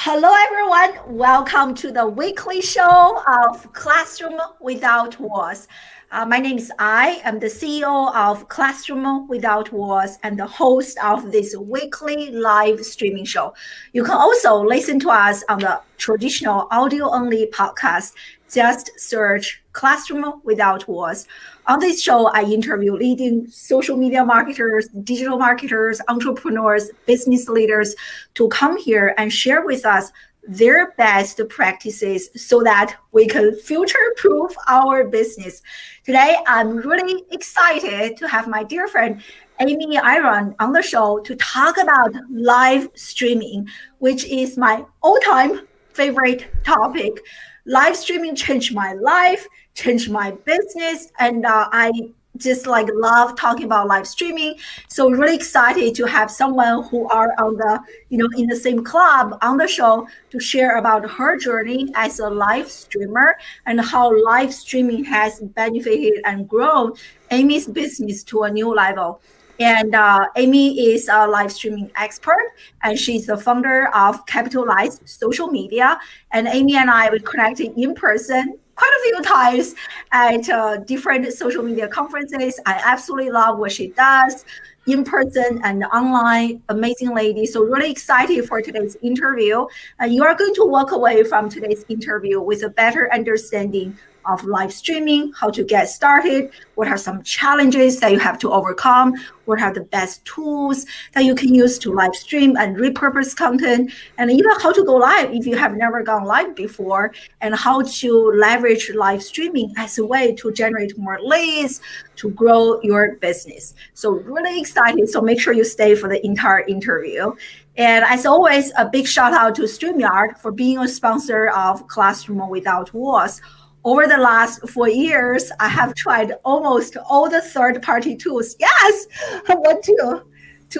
Hello, everyone. Welcome to the weekly show of Classroom Without Walls. My name is I am the CEO of Classroom Without Walls and the host of this weekly live streaming show. You can also listen to us on the traditional audio-only podcast. Just search Classroom Without Walls. On this show, I interview leading social media marketers, digital marketers, entrepreneurs, business leaders to come here and share with us their best practices so that we can future-proof our business. Today, I'm really excited to have my dear friend Amy Airom on the show to talk about live streaming, which is my all-time favorite topic. Live streaming changed my life, changed my business, and I just love talking about live streaming. So really excited to have someone who are on the in the same club on the show to share about her journey as a live streamer and how live streaming has benefited and grown Amy's business to a new level. And Amy is a live streaming expert, and she's the founder of Capitalized Social Media. And Amy and I were connected in person quite a few times at different social media conferences. I absolutely love what she does in person and online. Amazing lady. So really excited for today's interview. You are going to walk away from today's interview with a better understanding of live streaming, how to get started, what are some challenges that you have to overcome, what are the best tools that you can use to live stream and repurpose content, and even how to go live if you have never gone live before, and how to leverage live streaming as a way to generate more leads, to grow your business. So really excited. So make sure you stay for the entire interview. And as always, a big shout out to StreamYard for being a sponsor of Classroom Without Walls. Over the last 4 years, I have tried almost all the third-party tools. Yes, I want to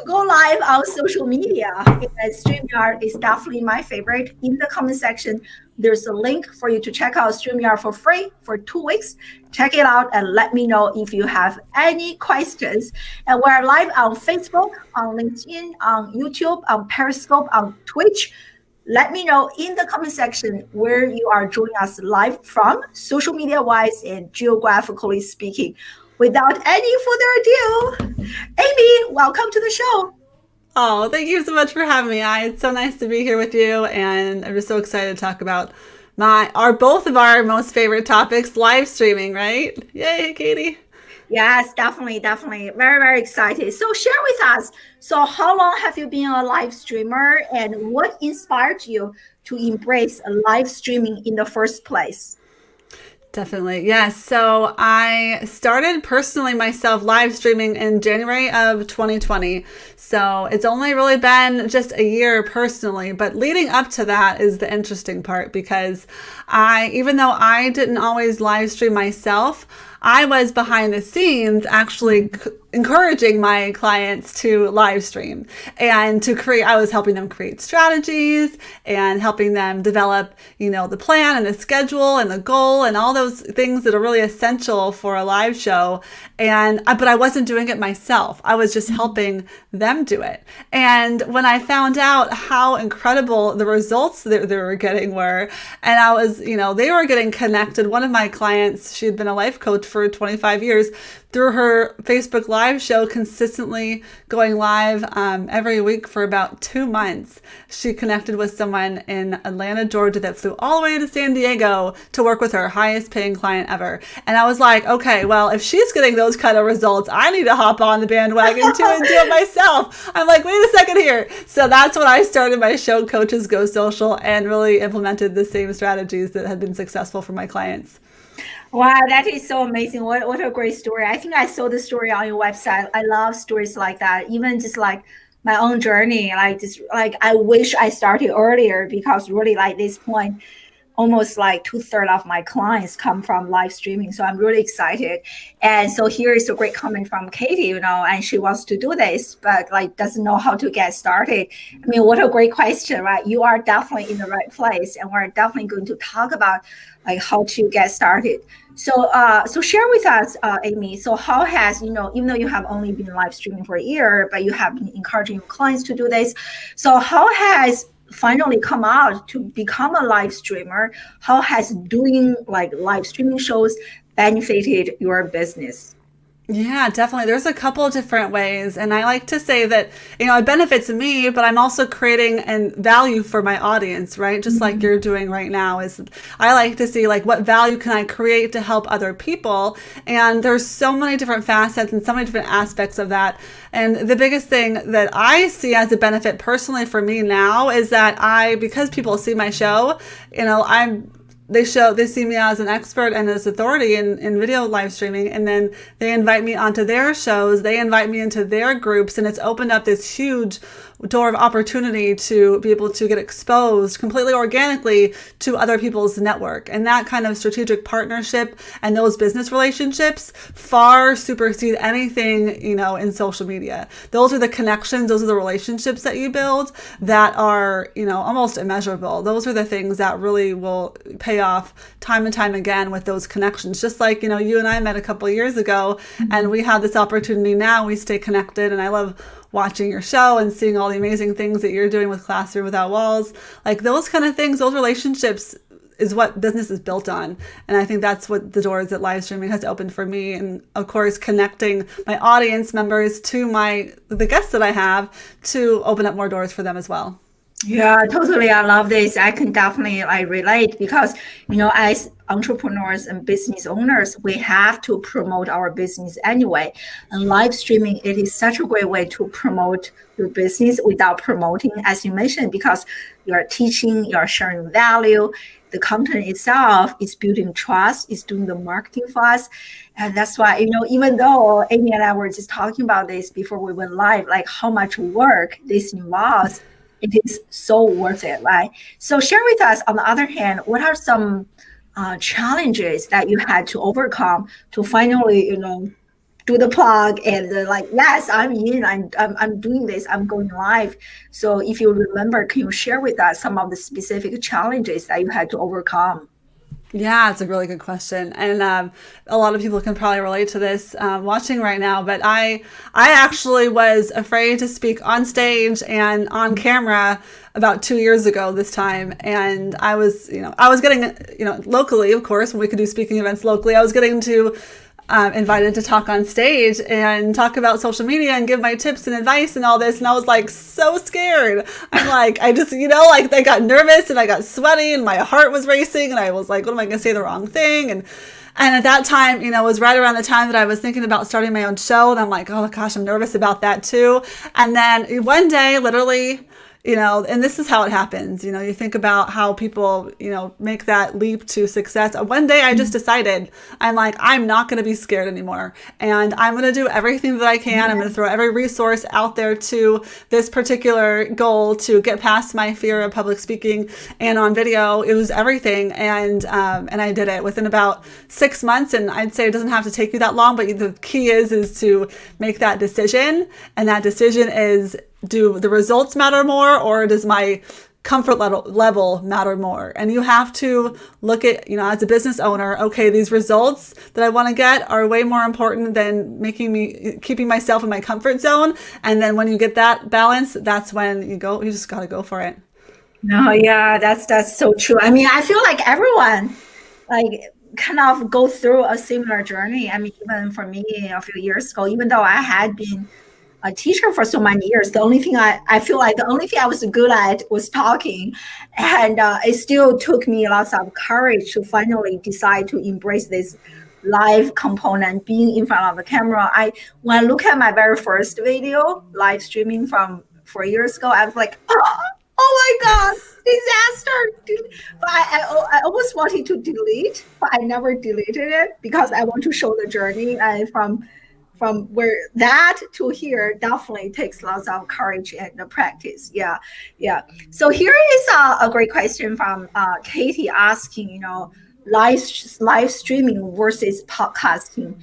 go live on social media. And StreamYard is definitely my favorite. In the comment section, there's a link for you to check out StreamYard for free for 2 weeks. Check it out and let me know if you have any questions. And we're live on Facebook, on LinkedIn, on YouTube, on Periscope, on Twitch. Let me know in the comment section where you are joining us live from, social media wise and geographically speaking. Without any further ado, Amy, welcome to the show. Oh, thank you so much for having me. It's so nice to be here with you, and I'm just so excited to talk about both of our most favorite topics, live streaming, right? Yay, Katie. Yes, definitely. Very, very excited. So share with us. So how long have you been a live streamer, and what inspired you to embrace live streaming in the first place? Definitely. Yes. So I started personally myself live streaming in January of 2020. So it's only really been just a year personally, but leading up to that is the interesting part because even though I didn't always live stream myself, I was behind the scenes actually encouraging my clients to live stream and I was helping them create strategies and helping them develop, the plan and the schedule and the goal and all those things that are really essential for a live show. But I wasn't doing it myself. I was just helping them do it. And when I found out how incredible the results that they were getting were, and I was, they were getting connected. One of my clients, she had been a life coach for 25 years, through her Facebook Live show, consistently going live every week for about 2 months. She connected with someone in Atlanta, Georgia that flew all the way to San Diego to work with her highest paying client ever. And I was like, okay, well, if she's getting those kind of results, I need to hop on the bandwagon too and do it myself. I'm like, wait a second here. So that's when I started my show, Coaches Go Social, and really implemented the same strategies that had been successful for my clients. Wow, that is so amazing. What a great story. I think I saw the story on your website. I love stories like that. Even just like my own journey, I wish I started earlier because really like this point, almost like 2/3 of my clients come from live streaming. So I'm really excited. And so here is a great comment from Katie, and she wants to do this, but doesn't know how to get started. I mean, what a great question, right? You are definitely in the right place, and we're definitely going to talk about how to get started. So share with us, Amy. So how has, even though you have only been live streaming for a year, but you have been encouraging your clients to do this. So how has finally come out to become a live streamer? How has doing like live streaming shows benefited your business? Yeah, definitely. There's a couple of different ways. And I like to say that, it benefits me, but I'm also creating and value for my audience, right? Just like you're doing right now is I like to see like what value can I create to help other people? And there's so many different facets and so many different aspects of that. And the biggest thing that I see as a benefit personally for me now is that because people see my show, they see me as an expert and as authority in video live streaming, and then they invite me onto their shows, they invite me into their groups, and it's opened up this huge door of opportunity to be able to get exposed completely organically to other people's network. And that kind of strategic partnership and those business relationships far supersede anything, in social media. Those are the connections, those are the relationships that you build that are, almost immeasurable. Those are the things that really will pay off time and time again with those connections. Just like, you and I met a couple of years ago, and we have this opportunity now. We stay connected, and I love watching your show and seeing all the amazing things that you're doing with Classroom Without Walls. Like those kind of things, those relationships is what business is built on. And I think that's what the doors that live streaming has opened for me. And of course, connecting my audience members to the guests that I have to open up more doors for them as well. Yeah, totally. I love this. I can definitely relate because, as entrepreneurs and business owners, we have to promote our business anyway. And live streaming, it is such a great way to promote your business without promoting, as you mentioned, because you're teaching, you're sharing value. The content itself is building trust, is doing the marketing for us. And that's why, even though Amy and I were just talking about this before we went live, like how much work this involves, it is so worth it, right? So share with us, on the other hand, what are some challenges that you had to overcome to finally, do the plug and yes, I'm in, I'm doing this, I'm going live. So if you remember, can you share with us some of the specific challenges that you had to overcome? Yeah, it's a really good question. And a lot of people can probably relate to this watching right now. But I actually was afraid to speak on stage and on camera about 2 years ago this time. And I was getting, locally, of course, when we could do speaking events locally, I was getting to invited to talk on stage and talk about social media and give my tips and advice and all this. And I was like so scared. I'm like, I just, I got nervous and I got sweaty and my heart was racing. And I was like, what am I going to say the wrong thing? And at that time, it was right around the time that I was thinking about starting my own show. And I'm like, oh gosh, I'm nervous about that too. And then one day, literally, and this is how it happens. You think about how people, make that leap to success. One day I just decided, I'm like, I'm not going to be scared anymore. And I'm going to do everything that I can. I'm going to throw every resource out there to this particular goal to get past my fear of public speaking. And on video, it was everything. And I did it within about 6 months. And I'd say it doesn't have to take you that long, but the key is to make that decision. And that decision is, do the results matter more, or does my comfort level matter more? And you have to look at, as a business owner, okay, these results that I want to get are way more important than keeping myself in my comfort zone. And then when you get that balance, that's when you just got to go for it. No, yeah, that's so true. I mean, I feel like everyone kind of go through a similar journey. I mean, even for me a few years ago, even though I had been a teacher for so many years, the only thing I feel like the only thing I was good at was talking. And it still took me lots of courage to finally decide to embrace this live component, being in front of the camera. When I look at my very first video, live streaming from 4 years ago, I was like, oh my God, disaster. But I almost wanted to delete, but I never deleted it because I want to show the journey from where that to here definitely takes lots of courage and practice. Yeah. So here is a great question from Katie asking, live streaming versus podcasting.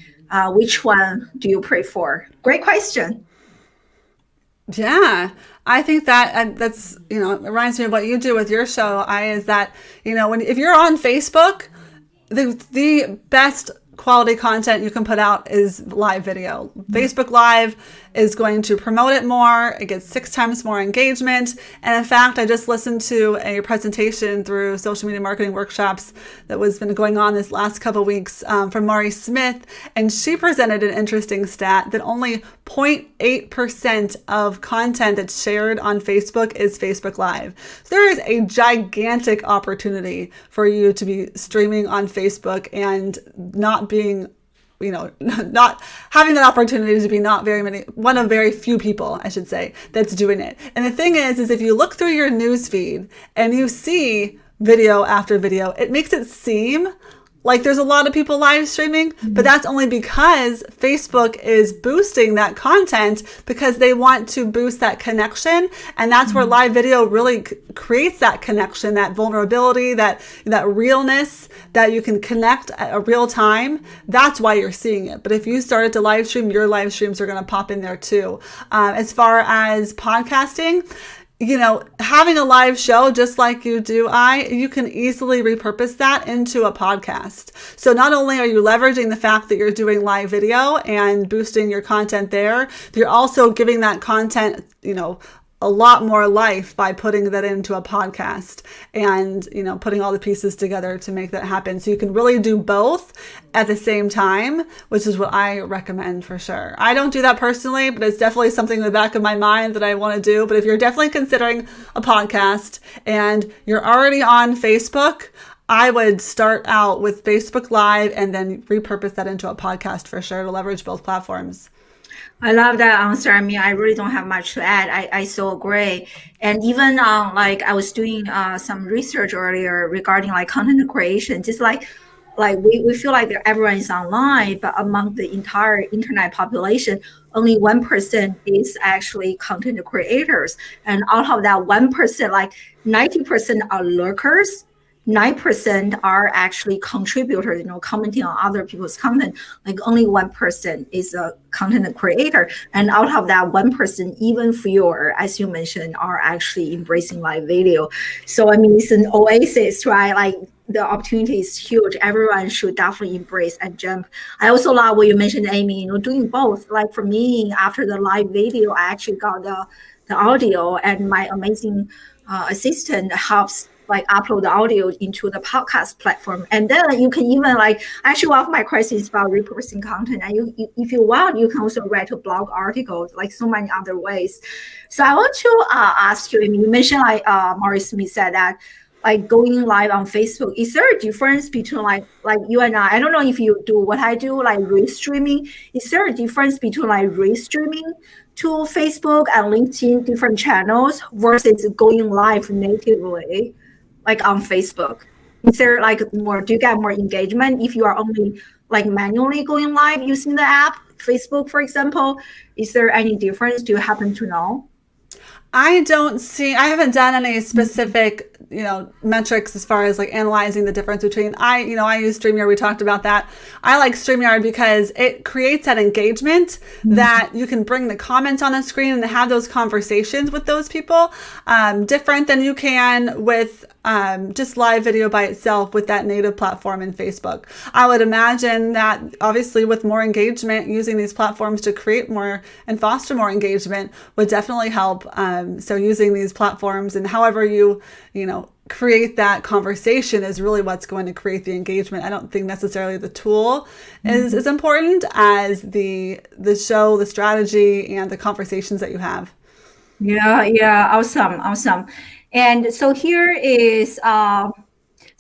Which one do you prefer? Great question. Yeah, I think that's, it reminds me of what you do with your show. Is that, if you're on Facebook, the best quality content you can put out is live video. Facebook Live is going to promote it more. It gets 6 times more engagement. And in fact, I just listened to a presentation through social media marketing workshops that was been going on this last couple of weeks from Mari Smith. And she presented an interesting stat that only 0.8% of content that's shared on Facebook is Facebook Live. So there is a gigantic opportunity for you to be streaming on Facebook and not being, not having that opportunity to be one of very few people, I should say, that's doing it. And the thing is if you look through your news feed and you see video after video, it makes it seem like there's a lot of people live streaming, but that's only because Facebook is boosting that content because they want to boost that connection. And that's where live video really creates that connection, that vulnerability, that realness, that you can connect at a real time. That's why you're seeing it. But if you started to live stream, your live streams are going to pop in there too. As far as podcasting, having a live show just like you can easily repurpose that into a podcast. So not only are you leveraging the fact that you're doing live video and boosting your content there, you're also giving that content, a lot more life by putting that into a podcast and, putting all the pieces together to make that happen. So you can really do both at the same time, which is what I recommend for sure. I don't do that personally, but it's definitely something in the back of my mind that I want to do. But if you're definitely considering a podcast and you're already on Facebook, I would start out with Facebook Live and then repurpose that into a podcast for sure to leverage both platforms. I love that answer. I mean, I really don't have much to add. I so agree. And even I was doing some research earlier regarding content creation, just like we feel like everyone is online, but among the entire internet population, only 1% is actually content creators. And out of that 1%, 90% are lurkers. 9% are actually contributors, commenting on other people's content. Only 1% is a content creator. And out of that 1%, even fewer, as you mentioned, are actually embracing live video. So, I mean, it's an oasis, right? The opportunity is huge. Everyone should definitely embrace and jump. I also love what you mentioned, Amy, doing both. For me, after the live video, I actually got the audio, and my amazing assistant helps upload the audio into the podcast platform. And then you can even actually, one of my questions about repurposing content. And you, if you want, you can also write a blog article, so many other ways. So I want to ask you, you mentioned Mari Smith said that going live on Facebook, is there a difference between like you and I don't know if you do what I do, restreaming. Is there a difference between restreaming to Facebook and LinkedIn different channels versus going live natively? On Facebook, is there do you get more engagement if you are only manually going live using the app, Facebook, for example? Is there any difference? Do you happen to know? I haven't done any specific, metrics as far as analyzing the difference between, I use StreamYard. We talked about that. I like StreamYard because it creates that engagement that you can bring the comments on the screen and have those conversations with those people, different than you can with just live video by itself with that native platform in Facebook. I would imagine that obviously with more engagement, using these platforms to create more and foster more engagement would definitely help. So using these platforms and however you create that conversation is really what's going to create the engagement. I don't think necessarily the tool is as important as the show, the strategy, and the conversations that you have. Yeah, awesome. And so here's kind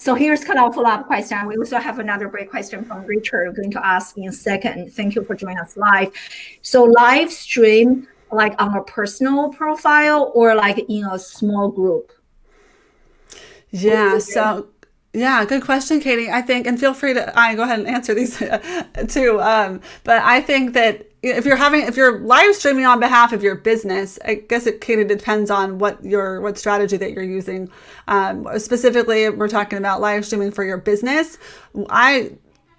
of a follow-up question. We also have another great question from Richard. I'm going to ask in a second. Thank you for joining us live. So live stream on a personal profile or in a small group? Yeah. So yeah, good question, Katie. I think, and feel free to go ahead and answer these too. But I think that if you're live streaming on behalf of your business, I guess Katie, depends on what strategy that you're using. Specifically, we're talking about live streaming for your business.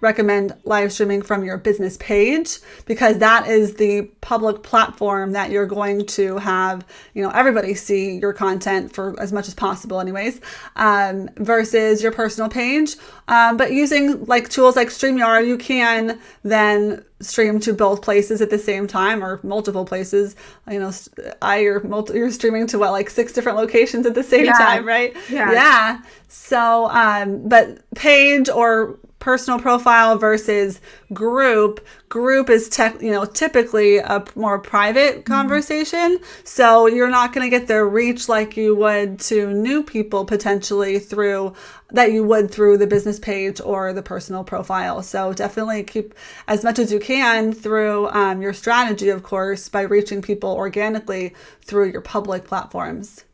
recommend live streaming from your business page, because that is the public platform that you're going to have, everybody see your content for as much as possible anyways, versus your personal page. But using like tools like StreamYard, you can then stream to both places at the same time, or multiple places. You're streaming to like 6 different locations at the same time, right? Yeah. So, but page or personal profile versus group is typically a more private conversation. So you're not going to get the reach like you would to new people potentially through the business page or the personal profile. So definitely keep as much as you can through your strategy, of course, by reaching people organically through your public platforms.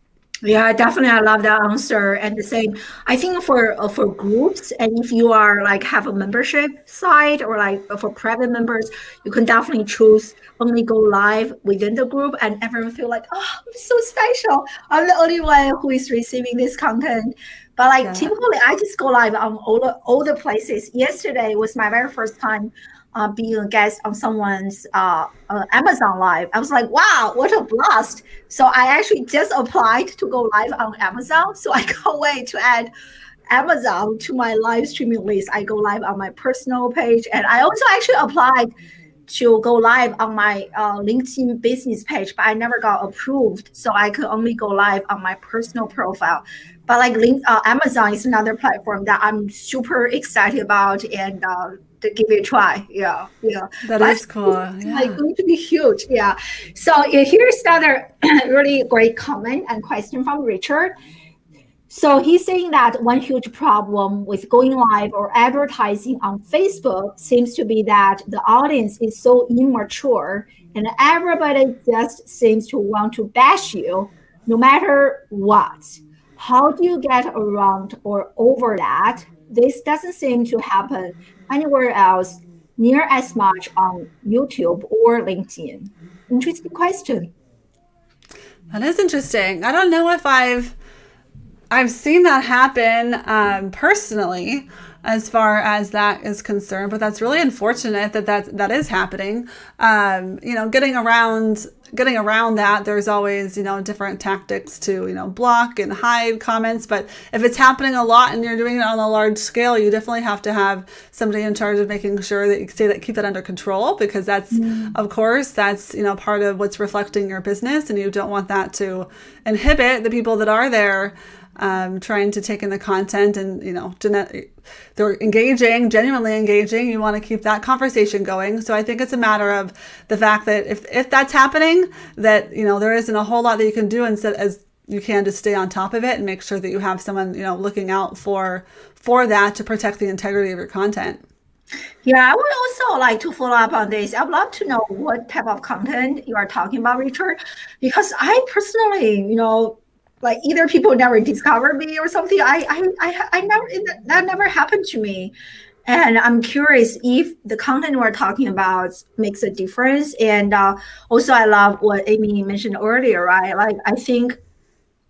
Yeah, definitely. I love that answer. And the same, I think for groups, and if you are like have a membership site, or like for private members, you can definitely choose only go live within the group, and everyone feel like, oh, I'm so special. I'm the only one who is receiving this content. But like typically, I just go live on all the places. Yesterday was my very first time being a guest on someone's Amazon Live. I was like, wow, what a blast. So I actually just applied to go live on Amazon. So I can't wait to add Amazon to my live streaming list. I go live on my personal page. And I also actually applied to go live on my LinkedIn business page, but I never got approved. So I could only go live on my personal profile. But like Amazon is another platform that I'm super excited about, and to give it a try. Yeah. That is cool. Like going to be huge. Yeah. So here's another really great comment and question from Richard. So he's saying that one huge problem with going live or advertising on Facebook seems to be that the audience is so immature, and everybody just seems to want to bash you no matter what. How do you get around or over that? This doesn't seem to happen anywhere else near as much on YouTube or LinkedIn. Interesting question. That is interesting. I don't know if I've seen that happen personally, as far as that is concerned, but that's really unfortunate that is happening. Getting around that, there's always, different tactics to, block and hide comments. But if it's happening a lot and you're doing it on a large scale, you definitely have to have somebody in charge of making sure that you keep that under control, because that's, of course, that's, part of what's reflecting your business, and you don't want that to inhibit the people that are there trying to take in the content, and they're genuinely engaging. You want to keep that conversation going. So I think it's a matter of the fact that if that's happening, that there isn't a whole lot that you can do instead as you can to stay on top of it and make sure that you have someone looking out for that to protect the integrity of your content. Yeah, I would also like to follow up on this. I would love to know what type of content you are talking about, Richard, because I personally, like either people never discovered me or something. That never happened to me. And I'm curious if the content we're talking about makes a difference. And also I love what Amy mentioned earlier, right? Like, I think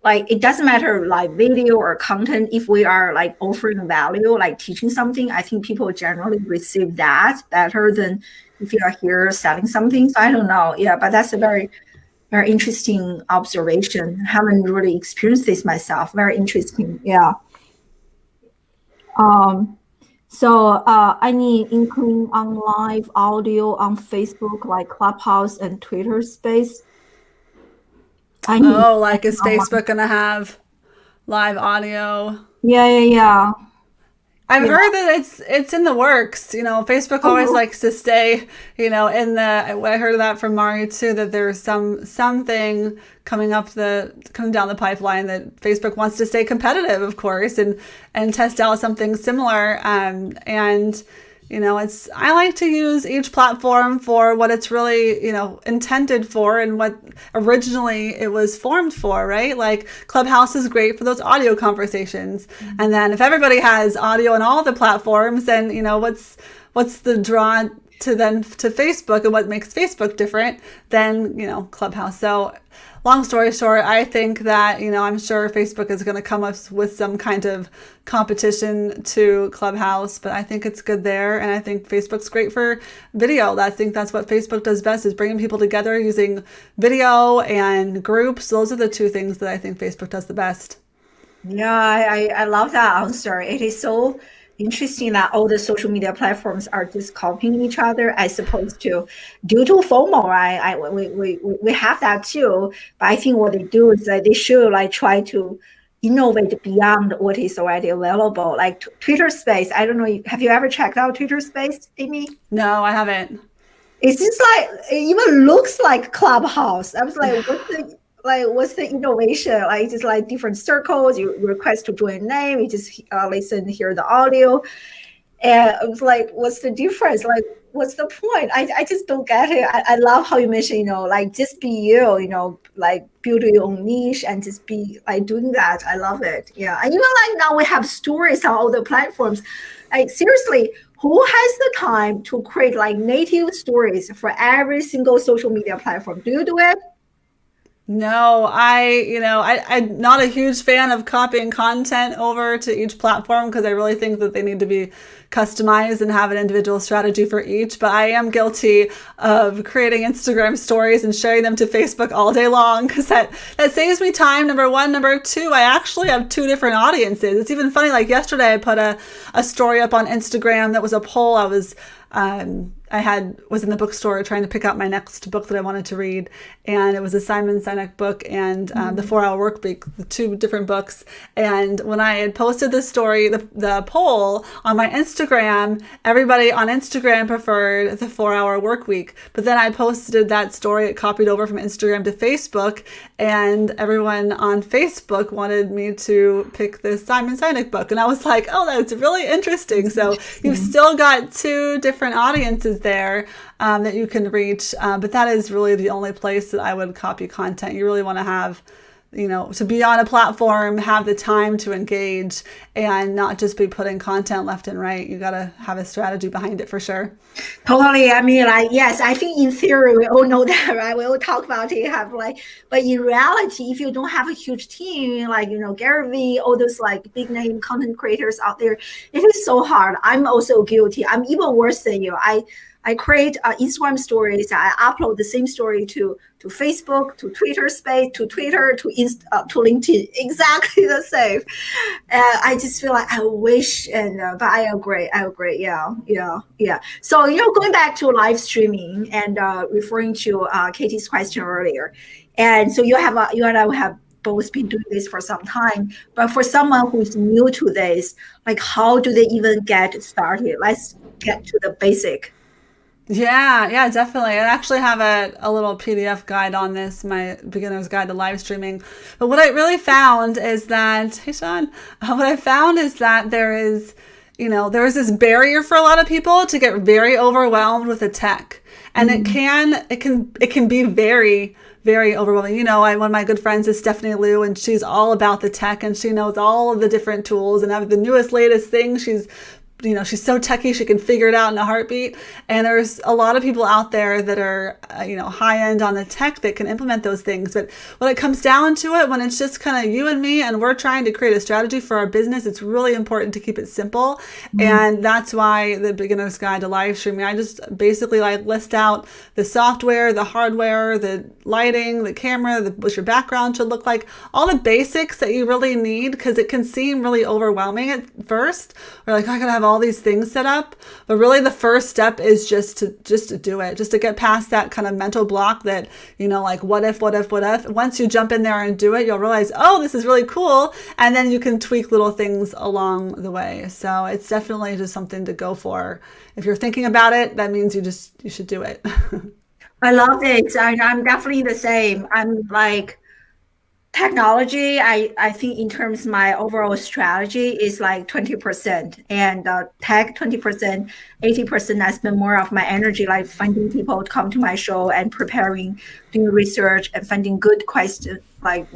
like it doesn't matter like video or content, if we are like offering value, like teaching something, I think people generally receive that better than if you are here selling something. So I don't know. Yeah, but that's a very interesting observation. I haven't really experienced this myself. Very interesting. Yeah. So any inkling on live audio on Facebook, like Clubhouse and Twitter Space? Like is Facebook going to have live audio? Yeah. I've heard that it's in the works. Facebook always likes to stay, in the. I heard of that from Mari too, that there's something coming down the pipeline that Facebook wants to stay competitive, of course, and test out something similar. I like to use each platform for what it's really, intended for and what originally it was formed for, right? Like Clubhouse is great for those audio conversations. Mm-hmm. And then if everybody has audio on all the platforms, then, what's the draw to Facebook and what makes Facebook different than, Clubhouse. So long story short, I think that, I'm sure Facebook is going to come up with some kind of competition to Clubhouse, but I think it's good there. And I think Facebook's great for video. I think that's what Facebook does best, is bringing people together using video and groups. Those are the two things that I think Facebook does the best. Yeah, I love that answer. It is so interesting that all the social media platforms are just copying each other as opposed to due to FOMO, right? We have that too. But I think what they do is that they should like try to innovate beyond what is already available. Like Twitter Space. I don't know. Have you ever checked out Twitter Space, Amy? No, I haven't. It's just like, it even looks like Clubhouse. I was like, what's the innovation? Like, just like different circles, you request to join a name, you just listen, hear the audio. And I was like, what's the difference? Like, what's the point? I just don't get it. I love how you mentioned, like just be you, like build your own niche and just be like doing that. I love it. Yeah. And even like now we have stories on all the platforms. Like seriously, who has the time to create like native stories for every single social media platform? Do you do it? No, I'm not a huge fan of copying content over to each platform because I really think that they need to be customized and have an individual strategy for each. But I am guilty of creating Instagram stories and sharing them to Facebook all day long because that saves me time, number one. Number two, I actually have two different audiences. It's even funny, like yesterday I put a story up on Instagram that was a poll. was in the bookstore trying to pick out my next book that I wanted to read, and it was a Simon Sinek book and the 4-Hour Workweek, the two different books. And when I had posted this story, the poll on my Instagram, everybody on Instagram preferred the 4-Hour Workweek. But then I posted that story, it copied over from Instagram to Facebook, and everyone on Facebook wanted me to pick this Simon Sinek book. And I was like, oh, that's really interesting. So you've still got two different audiences there that you can reach. But that is really the only place that I would copy content. You really want to have, to be on a platform, have the time to engage and not just be putting content left and right. You got to have a strategy behind it for sure. Totally. I mean, like, yes, I think in theory, we all know that, right? We all talk about it, but in reality, if you don't have a huge team, like, Gary Vee, all those like big name content creators out there, it is so hard. I'm also guilty. I'm even worse than you. I create Instagram stories. I upload the same story to Facebook, to Twitter Space, to Twitter, to LinkedIn. Exactly the same. I just feel like I wish, but I agree. Yeah. So going back to live streaming and referring to Katie's question earlier, and so you and I have both been doing this for some time. But for someone who's new to this, like how do they even get started? Let's get to the basic. Yeah, definitely. I actually have a little PDF guide on this, my beginner's guide to live streaming. But what I really found is that, hey Sean, what I found is that there is this barrier for a lot of people to get very overwhelmed with the tech. And it can be very, very overwhelming. One of my good friends is Stephanie Liu, and she's all about the tech, and she knows all of the different tools and have the newest, latest thing. She's so techie, she can figure it out in a heartbeat. And there's a lot of people out there that are, high end on the tech that can implement those things. But when it comes down to it, when it's just kind of you and me and we're trying to create a strategy for our business, it's really important to keep it simple. Mm-hmm. And that's why the beginner's guide to live streaming, I just basically list out the software, the hardware, the lighting, the camera, what your background should look like, all the basics that you really need, because it can seem really overwhelming at first. We're like, I gotta have all these things set up, but really the first step is just to do it, just to get past that kind of mental block that, like what if. Once you jump in there and do it, you'll realize, oh, this is really cool. And then you can tweak little things along the way. So it's definitely just something to go for. If you're thinking about it, that means you should do it. I love it. I'm definitely the same. I'm like, technology, I think in terms of my overall strategy is like 20%, and tech 20%, 80%. I spend more of my energy like finding people to come to my show and preparing, doing research and finding good questions, like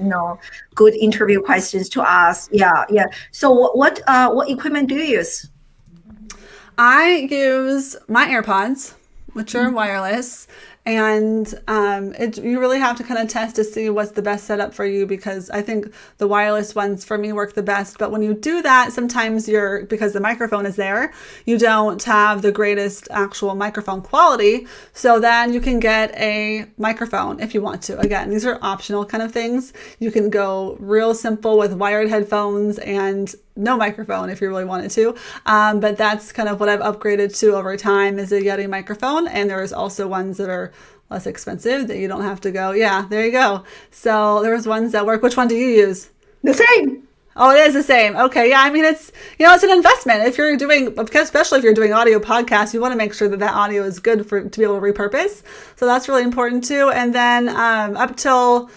good interview questions to ask. Yeah. So what equipment do you use? I use my AirPods. which are wireless. And you really have to kind of test to see what's the best setup for you, because I think the wireless ones for me work the best. But when you do that, sometimes because the microphone is there, you don't have the greatest actual microphone quality. So then you can get a microphone if you want to. Again, these are optional kind of things. You can go real simple with wired headphones and no microphone if you really wanted to. But that's kind of what I've upgraded to over time, is a Yeti microphone. And there's also ones that are less expensive that you don't have to go. Yeah, there you go. So there's ones that work. Which one do you use? The same. Oh, it is the same. Okay. Yeah. I mean, it's an investment. If you're doing, especially if you're doing audio podcasts, you want to make sure that audio is good to be able to repurpose. So that's really important too. And then up till,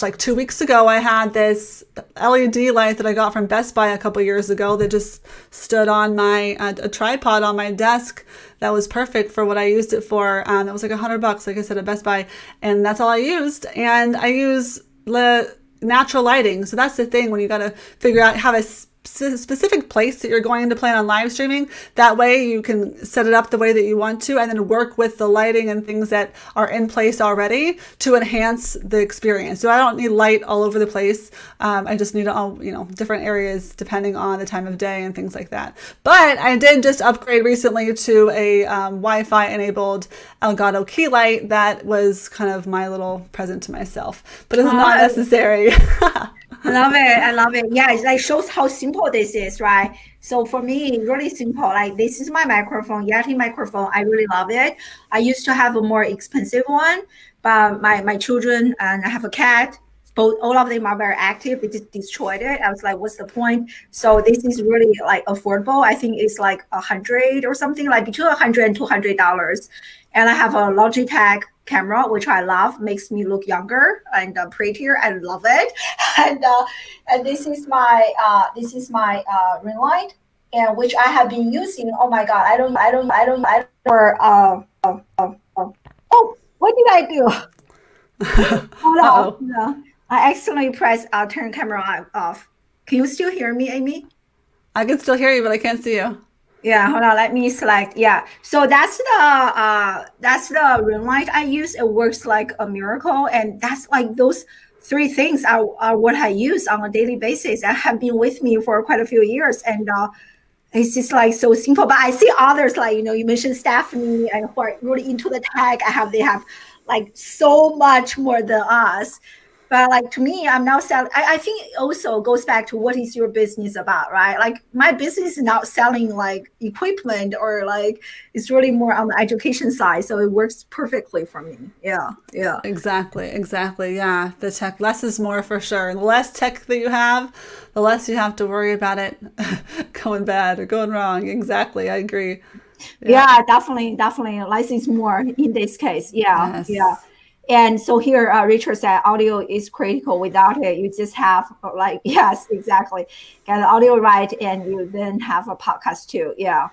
like 2 weeks ago, I had this LED light that I got from Best Buy a couple years ago that just stood on a tripod on my desk. That was perfect for what I used it for. It was like $100, like I said, at Best Buy. And that's all I used. And I use the natural lighting. So that's the thing when you got to figure out, have a specific place that you're going to plan on live streaming. That way you can set it up the way that you want to, and then work with the lighting and things that are in place already to enhance the experience. So I don't need light all over the place. I just need all, different areas depending on the time of day and things like that. But I did just upgrade recently to a Wi-Fi enabled Elgato key light. That was kind of my little present to myself, but it's not necessary. I love it. I love it. Yeah, it shows how simple this is, right? So for me, really simple. Like, this is my microphone, Yeti microphone. I really love it. I used to have a more expensive one, but my children, and I have a cat, all of them are very active. They just destroyed it. I was like, what's the point? So this is really like affordable. I think it's like $100 or something, like between $100 and $200. And I have a Logitech camera, which I love, makes me look younger and prettier. I love it. And this is my ring light, and which I have been using. Oh my God, I don't. Oh, what did I do? Hold on. No, I accidentally pressed turn camera off. Can you still hear me, Amy? I can still hear you, but I can't see you. Yeah, hold on. Let me select. Yeah, so that's the ring light I use. It works like a miracle, and that's like those three things are what I use on a daily basis. That have been with me for quite a few years, and it's just like so simple. But I see others, like you mentioned Stephanie, and who are really into the tech. They have like so much more than us. But like, to me, I'm now selling. I think it also goes back to what is your business about, right? Like, my business is not selling like equipment, or like, it's really more on the education side. So it works perfectly for me. Yeah. Exactly. Yeah. The tech, less is more for sure. And the less tech that you have, the less you have to worry about it going bad or going wrong. Exactly. I agree. Yeah, definitely. Less is more in this case. Yeah. Yes. Yeah. And so here, Richard said, audio is critical. Without it, you just have yes, exactly. Get the audio right, and you then have a podcast too. Yeah,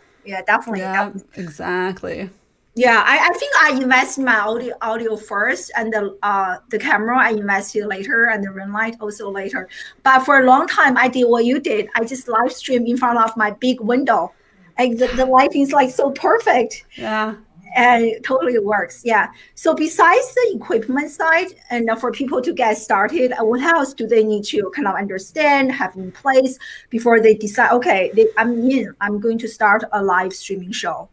definitely. Yeah, exactly. Yeah, I think I invest in my audio first, and the camera I invested later, and the ring light also later. But for a long time, I did what you did. I just live stream in front of my big window. Like the lighting is like so perfect. Yeah. And it totally works. Yeah. So besides the equipment side, and for people to get started, what else do they need to kind of understand, have in place before they decide, okay, I'm going to start a live streaming show?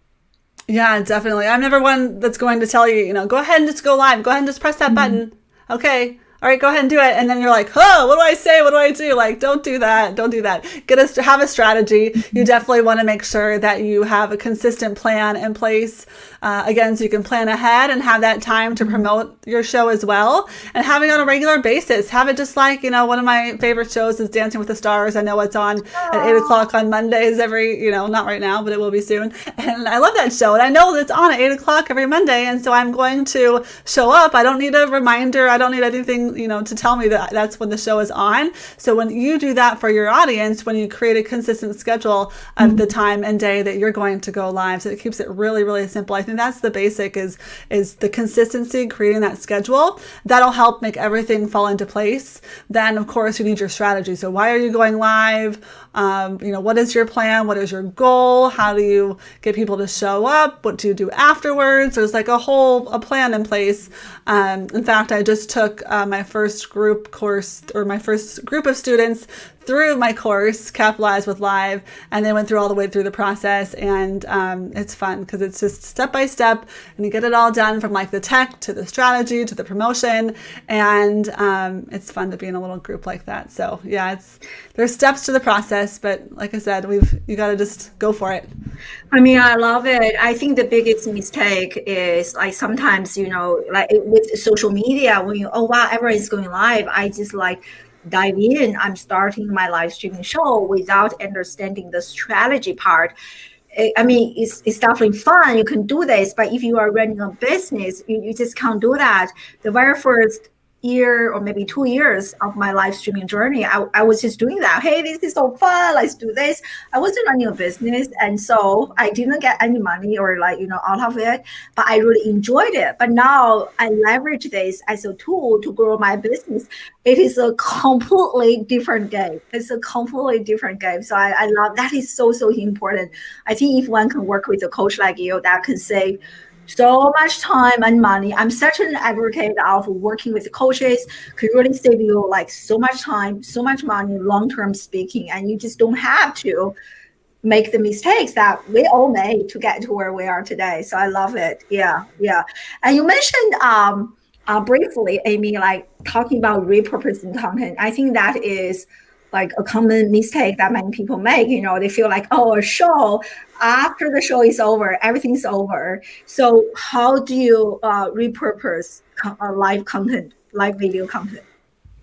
Yeah, definitely. I'm never one that's going to tell you, go ahead and just go live. Go ahead and just press that button. Okay. All right, go ahead and do it. And then you're like, what do I say? What do I do? Like, don't do that. Have a strategy. You definitely want to make sure that you have a consistent plan in place. Again, so you can plan ahead and have that time to promote your show as well, and having it on a regular basis. Have it just like, one of my favorite shows is Dancing with the Stars. I know it's on at 8:00 on Mondays every, not right now, but it will be soon. And I love that show. And I know that it's on at 8:00 every Monday. And so I'm going to show up. I don't need a reminder. I don't need anything, to tell me that that's when the show is on. So when you do that for your audience, when you create a consistent schedule of the time and day that you're going to go live, so it keeps it really, really simple. I think that's the basic is the consistency, creating that schedule. That'll help make everything fall into place. Then, of course, you need your strategy. So why are you going live? What is your plan? What is your goal? How do you get people to show up? What do you do afterwards? There's like a plan in place. In fact, I just took my first group course, or my first group of students through my course, Capitalize with Live, and they went through all the way through the process. And it's fun because it's just step by step, and you get it all done from like the tech to the strategy to the promotion. And it's fun to be in a little group like that. So yeah, there's steps to the process, but like I said, you got to just go for it. I mean, I love it. I think the biggest mistake is like sometimes, like with social media, when wow, everyone's going live, I just like dive in. I'm starting my live streaming show without understanding the strategy part. I mean, it's definitely fun. You can do this, but if you are running a business, you just can't do that. The very first year or maybe 2 years of my live streaming journey, I was just doing that. Hey, this is so fun. Let's do this. I wasn't running a business, and so I didn't get any money or out of it, but I really enjoyed it. But now I leverage this as a tool to grow my business. It is a completely different game. It's a completely different game. So I love that. Is so important. I think if one can work with a coach like you, that can save so much time and money. I'm such an advocate of working with coaches. Could really save you like so much time, so much money, long-term speaking, and you just don't have to make the mistakes that we all made to get to where we are today. So I love it. Yeah. And you mentioned briefly, Amy, like talking about repurposing content. I think that is like a common mistake that many people make. They feel like, a show, after the show is over, everything's over. So how do you repurpose live content, live video content?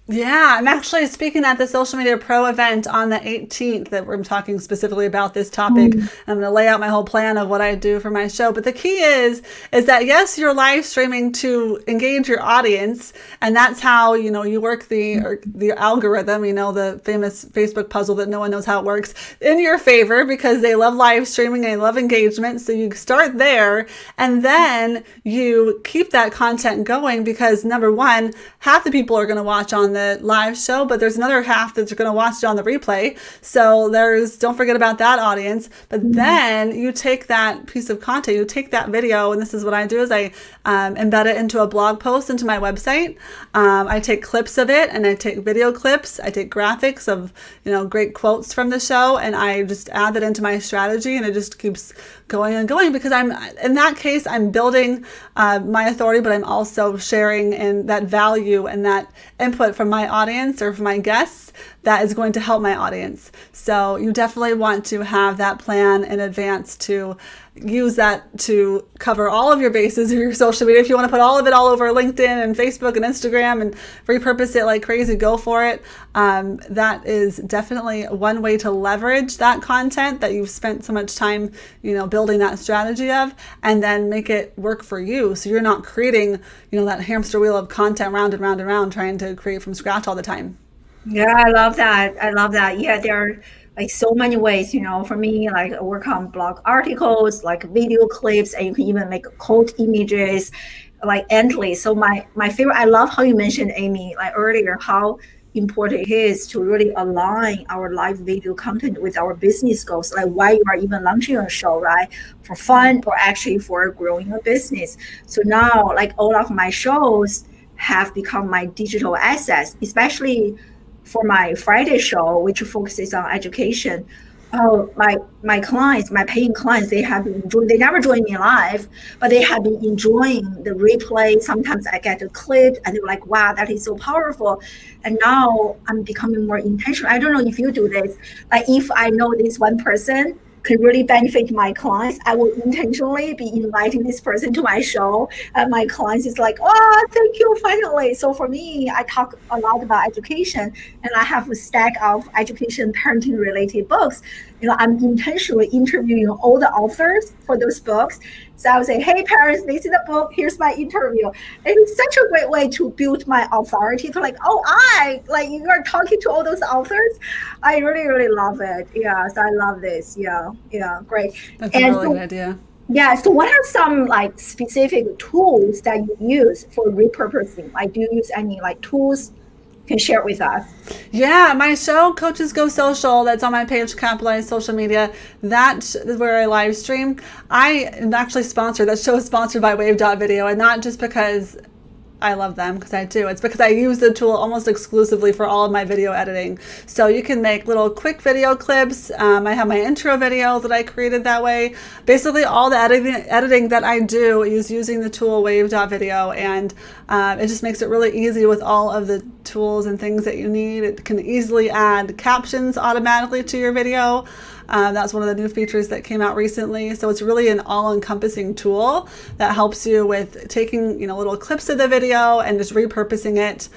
Yeah, I'm actually speaking at the Social Media Pro event on the 18th that we're talking specifically about this topic. I'm going to lay out my whole plan of what I do for my show. But the key is that, yes, you're live streaming to engage your audience. And that's how, you work the algorithm, the famous Facebook puzzle that no one knows how it works, in your favor, because they love live streaming, they love engagement. So you start there, and then you keep that content going, because number one, half the people are going to watch on the live show, but there's another half that's going to watch it on the replay. So don't forget about that audience. But then you take that piece of content, you take that video, and this is what I do is I embed it into a blog post into my website. I take clips of it, and I take video clips. I take graphics of, great quotes from the show, and I just add that into my strategy, and it just keeps going and going, because in that case, I'm building my authority, but I'm also sharing in that value and that input from my audience or from my guests that is going to help my audience. So you definitely want to have that plan in advance to use that to cover all of your bases of your social media. If you want to put all of it all over LinkedIn and Facebook and Instagram and repurpose it like crazy, go for it. That is definitely one way to leverage that content that you've spent so much time, building that strategy of, and then make it work for you. So you're not creating, that hamster wheel of content round and round and round, trying to create from scratch all the time. Yeah, I love that. Yeah, there are like so many ways, for me, like I work on blog articles, like video clips, and you can even make quote images, like endless. So my favorite, I love how you mentioned, Amy, like earlier, how important it is to really align our live video content with our business goals, like why you are even launching a show, right? For fun or actually for growing a business. So now, like all of my shows have become my digital assets, especially for my Friday show, which focuses on education. Oh, my clients, my paying clients, they have been enjoying, they never join me live, but they have been enjoying the replay. Sometimes I get a clip and they're like, wow, that is so powerful. And now I'm becoming more intentional. I don't know if you do this. Like if I know this one person could really benefit my clients, I will intentionally be inviting this person to my show. And my clients is like, oh, thank you, finally. So for me, I talk a lot about education, and I have a stack of education, parenting related books. I'm intentionally interviewing all the authors for those books. So I would say, hey, parents, this is the book. Here's my interview. And it's such a great way to build my authority to like, you are talking to all those authors. I really, really love it. Yeah. So I love this. Yeah. Great. That's a really good idea. Yeah. So what are some like specific tools that you use for repurposing? Like, do you use any like tools? You can share with us. Yeah, my show, Coaches Go Social, that's on my page, Capitalize Social Media. That is where I live stream. I am actually sponsored. That show is sponsored by Wave.video, and not just because I love them, because I do. It's because I use the tool almost exclusively for all of my video editing. So you can make little quick video clips. I have my intro video that I created that way. Basically, all the editing that I do is using the tool Wave.video, and it just makes it really easy with all of the tools and things that you need. It can easily add captions automatically to your video. That's one of the new features that came out recently. So it's really an all-encompassing tool that helps you with taking, little clips of the video and just repurposing it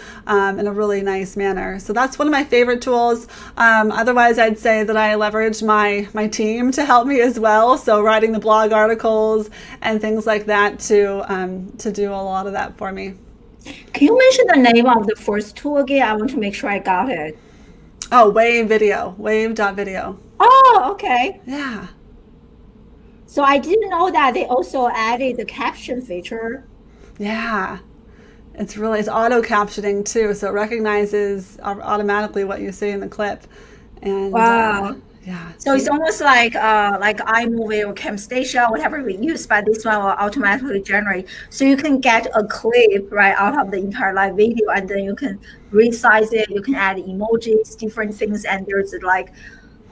in a really nice manner. So that's one of my favorite tools. Otherwise, I'd say that I leverage my team to help me as well. So writing the blog articles and things like that to do a lot of that for me. Can you mention the name of the first tool again? I want to make sure I got it. Oh, Wave.video. Oh, okay. Yeah. So I didn't know that they also added the caption feature. Yeah. It's auto captioning too, so it recognizes automatically what you say in the clip. And Wow. yeah. So it's almost like iMovie or Camtasia, whatever we use, but this one will automatically generate. So you can get a clip right out of the entire live video, and then you can resize it. You can add emojis, different things, and there's like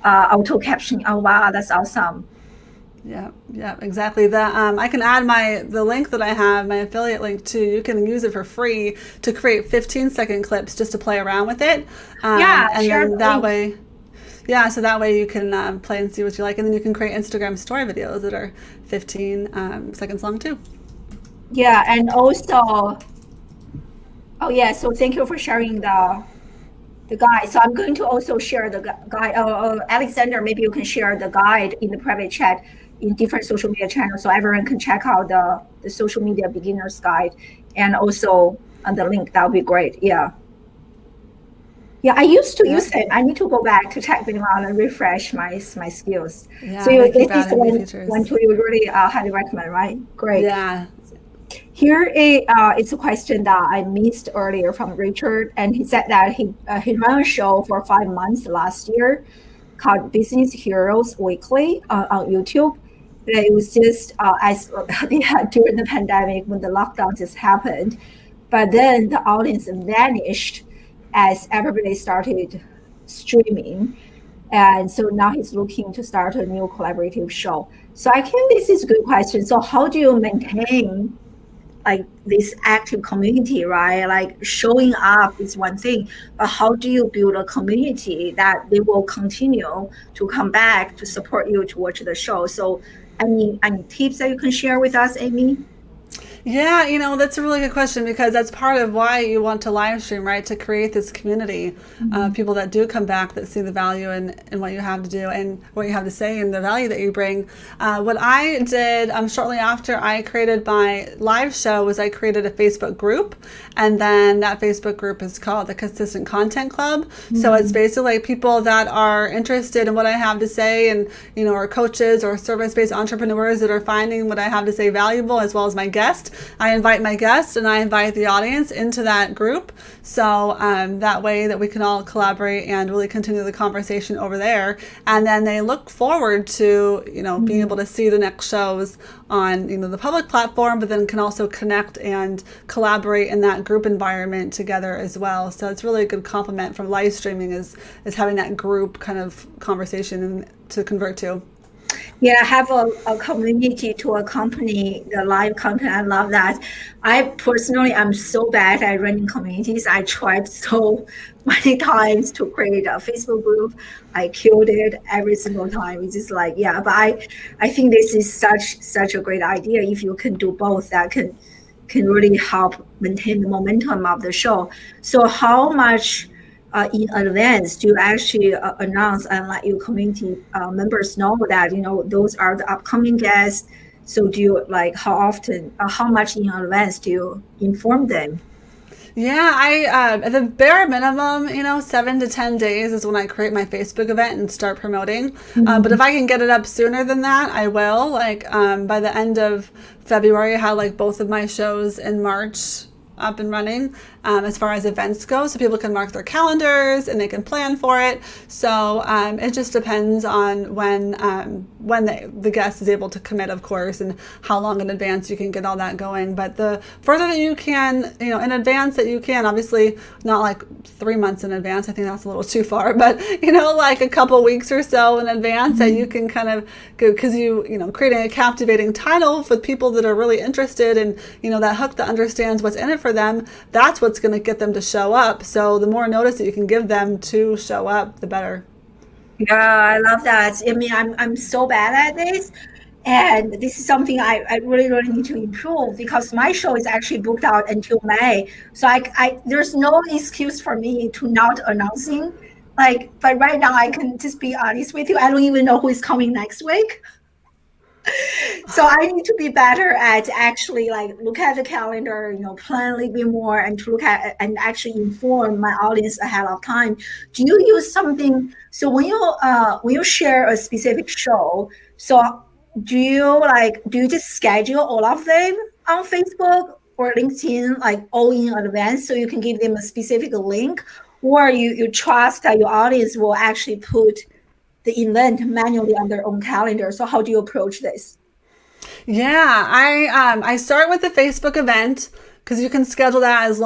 auto captioning. Oh wow, that's awesome. Yeah, exactly. I can add the link that I have, my affiliate link too. You can use it for free to create 15-second clips just to play around with it. Yeah, And share then the that link. way, yeah, so that way you can play and see what you like, and then you can create Instagram story videos that are 15 seconds long too. Yeah, and also, oh yeah, so thank you for sharing the guide. So I'm going to also share the guide. Alexander, maybe you can share the guide in the private chat in different social media channels, so everyone can check out the social media beginners guide, and also the link. That would be great. Yeah. Yeah, I used to Yeah. use it. I need to go back to check them out and refresh my skills. Yeah, So they this keep is adding new one features. tool you really highly recommend, right? Great. Yeah. Here it's a question that I missed earlier from Richard, and he said that he ran a show for 5 months last year called Business Heroes Weekly on YouTube. But it was just as during the pandemic when the lockdown just happened, but then the audience vanished as everybody started streaming. And so now he's looking to start a new collaborative show. So I think this is a good question. So how do you maintain like this active community, right? Like showing up is one thing, but how do you build a community that they will continue to come back to support you to watch the show? So any tips that you can share with us, Amy? Yeah, that's a really good question, because that's part of why you want to live stream, right? To create this community of people that do come back, that see the value in what you have to do and what you have to say and the value that you bring. What I did shortly after I created my live show was I created a Facebook group, and then that Facebook group is called the Consistent Content Club. So it's basically people that are interested in what I have to say, and are coaches or service-based entrepreneurs that are finding what I have to say valuable, as well as my guest. I invite my guests and I invite the audience into that group, so that way that we can all collaborate and really continue the conversation over there. And then they look forward to being able to see the next shows on the public platform, but then can also connect and collaborate in that group environment together as well. So it's really a good complement from live streaming is having that group kind of conversation to convert to. Yeah, have a community to accompany the live content. I love that. I personally am so bad at running communities. I tried so many times to create a Facebook group. I killed it every single time. It's just like, yeah, but I think this is such a great idea. If you can do both, that can really help maintain the momentum of the show. So how much in advance do you actually announce and let your community members know that those are the upcoming guests? So do you how often, how much in advance do you inform them? Yeah, I at the bare minimum, 7 to 10 days is when I create my Facebook event and start promoting. But if I can get it up sooner than that, I will. Like by the end of February, I had like both of my shows in March up and running as far as events go, so people can mark their calendars and they can plan for it. So it just depends on when the guest is able to commit, of course, and how long in advance you can get all that going. But the further that you can, in advance that you can, obviously not like 3 months in advance. I think that's a little too far, but like a couple weeks or so in advance that you can kind of go, because creating a captivating title for people that are really interested and that hook that understands what's in it for them. That's what's going to get them to show up. So the more notice that you can give them to show up, the better. Yeah, I love that. I mean, I'm so bad at this. And this is something I really, really need to improve because my show is actually booked out until May. So there's no excuse for me to not announcing. But right now I can just be honest with you. I don't even know who is coming next week. So I need to be better at actually look at the calendar, plan a little bit more and to look at and actually inform my audience ahead of time. Do you use something? So when you share a specific show, so do you just schedule all of them on Facebook or LinkedIn all in advance so you can give them a specific link, or you trust that your audience will actually put the event manually on their own calendar? So how do you approach this? Yeah, I start with the Facebook event because you can schedule that as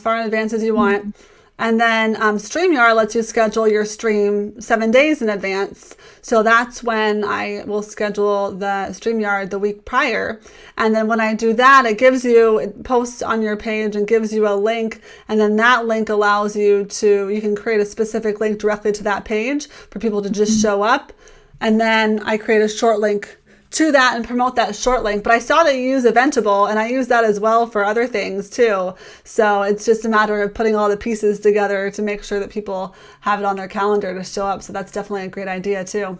far in advance as you want. And then StreamYard lets you schedule your stream 7 days in advance. So that's when I will schedule the StreamYard the week prior. And then when I do that, it posts on your page and gives you a link. And then that link allows you can create a specific link directly to that page for people to just show up. And then I create a short link to that and promote that short link. But I saw that you use Eventable, and I use that as well for other things too. So it's just a matter of putting all the pieces together to make sure that people have it on their calendar to show up. So that's definitely a great idea too.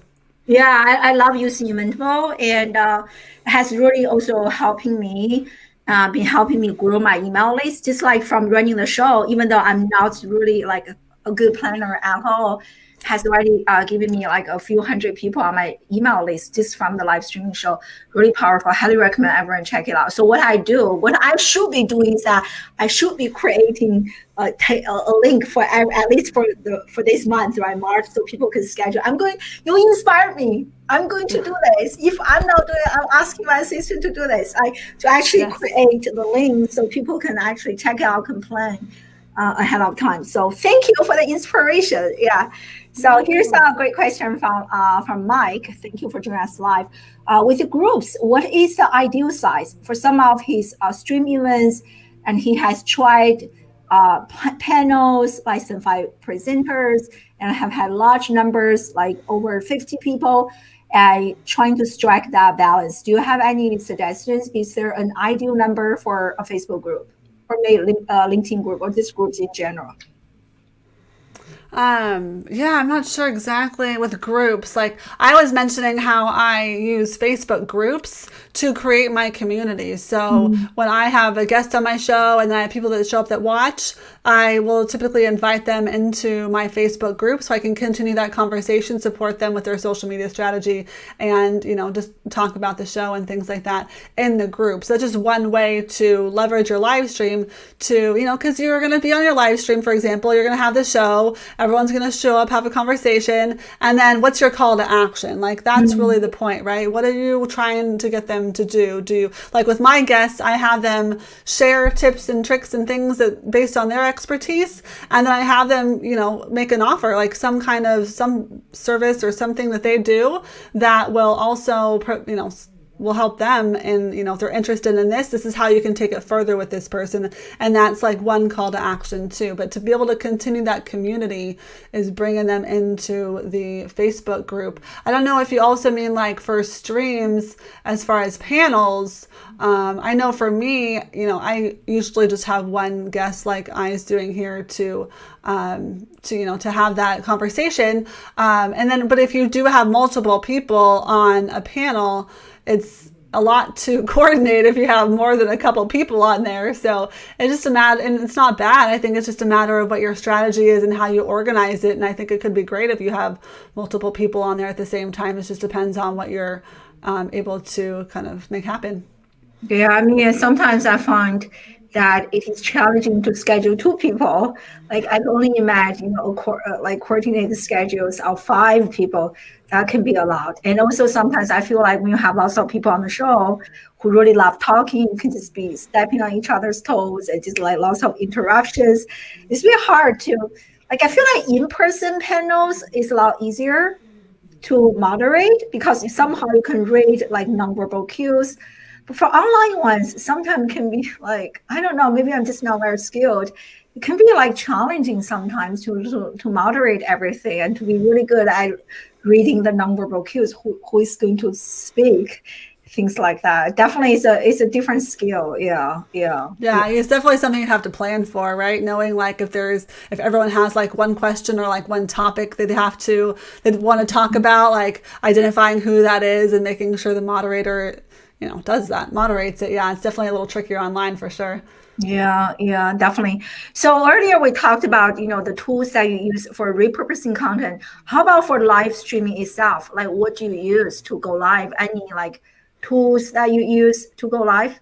Yeah, I love using Eventable, and it has really also been helping me grow my email list, just like from running the show, even though I'm not really a good planner at all, has already given me a few hundred people on my email list just from the live streaming show. Really powerful. I highly recommend everyone check it out. So what I should be doing is that I should be creating a link for at least for this month, right, March, so people can schedule. You inspired me. I'm going to do this. If I'm not doing it, I'm asking my assistant to do this. To actually create the link so people can actually check it out, can plan ahead of time. So thank you for the inspiration. Yeah. So here's a great question from Mike. Thank you for joining us live. With the groups, what is the ideal size for some of his stream events? And he has tried panels, less than 5 presenters, and have had large numbers, like over 50 people, trying to strike that balance. Do you have any suggestions? Is there an ideal number for a Facebook group or maybe LinkedIn group or just groups in general? Yeah, I'm not sure exactly with groups. Like I was mentioning how I use Facebook groups to create my community. So when I have a guest on my show and then I have people that show up that watch, I will typically invite them into my Facebook group so I can continue that conversation, support them with their social media strategy, and, just talk about the show and things like that in the group. So that's just one way to leverage your live stream to, because you're going to be on your live stream, for example, you're going to have the show, everyone's going to show up, have a conversation, and then what's your call to action? Like that's really the point, right? What are you trying to get them to do? Do you, like with my guests, I have them share tips and tricks and things that based on their expertise, and then I have them, make an offer, like some service or something that they do that will also, will help them. And, if they're interested in this is how you can take it further with this person. And that's like one call to action too. But to be able to continue that community is bringing them into the Facebook group. I don't know if you also mean like for streams, as far as panels. I know for me, I usually just have one guest like I is doing here to have that conversation. And then, but if you do have multiple people on a panel, it's a lot to coordinate if you have more than a couple people on there. So it's just a matter, and it's not bad. I think it's just a matter of what your strategy is and how you organize it. And I think it could be great if you have multiple people on there at the same time. It just depends on what you're able to kind of make happen. Yeah, I mean, sometimes I find that it is challenging to schedule two people. Like I can only imagine, like coordinate the schedules of five people. That can be a lot. And also sometimes I feel like when you have lots of people on the show who really love talking, you can just be stepping on each other's toes and just like lots of interruptions. It's really hard to, like, I feel like in-person panels is a lot easier to moderate because somehow you can read like nonverbal cues. But for online ones, sometimes can be like, I don't know, maybe I'm just not very skilled. It can be like challenging sometimes to moderate everything and to be really good at reading the nonverbal cues, who is going to speak, things like that. Definitely it's a different skill. Yeah. It's definitely something you have to plan for, right? Knowing like if everyone has like one question or like one topic they'd want to talk about, like identifying who that is and making sure the moderator does that, moderates it. Yeah, it's definitely a little trickier online for sure. Yeah, definitely. So earlier we talked about, the tools that you use for repurposing content. How about for live streaming itself? Like what do you use to go live? Any like tools that you use to go live?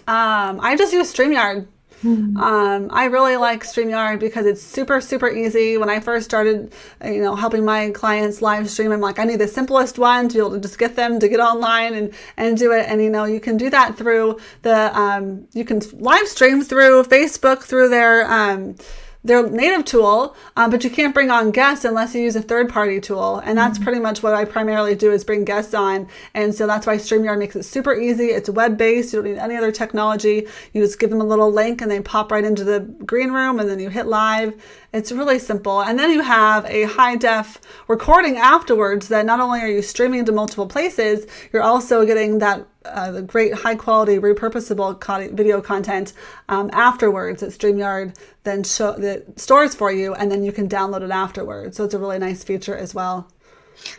I just use StreamYard. I really like StreamYard because it's super, super easy. When I first started, helping my clients live stream, I'm like, I need the simplest one to be able to just get them to get online and do it. And, you can do that through you can live stream through Facebook, through their native tool, but you can't bring on guests unless you use a third-party tool. And that's pretty much what I primarily do, is bring guests on. And so that's why StreamYard makes it super easy. It's web-based. You don't need any other technology. You just give them a little link and they pop right into the green room, and then you hit live. It's really simple. And then you have a high-def recording afterwards that not only are you streaming to multiple places, you're also getting that the great high-quality repurposable video content afterwards that StreamYard then stores for you, and then you can download it afterwards. So it's a really nice feature as well.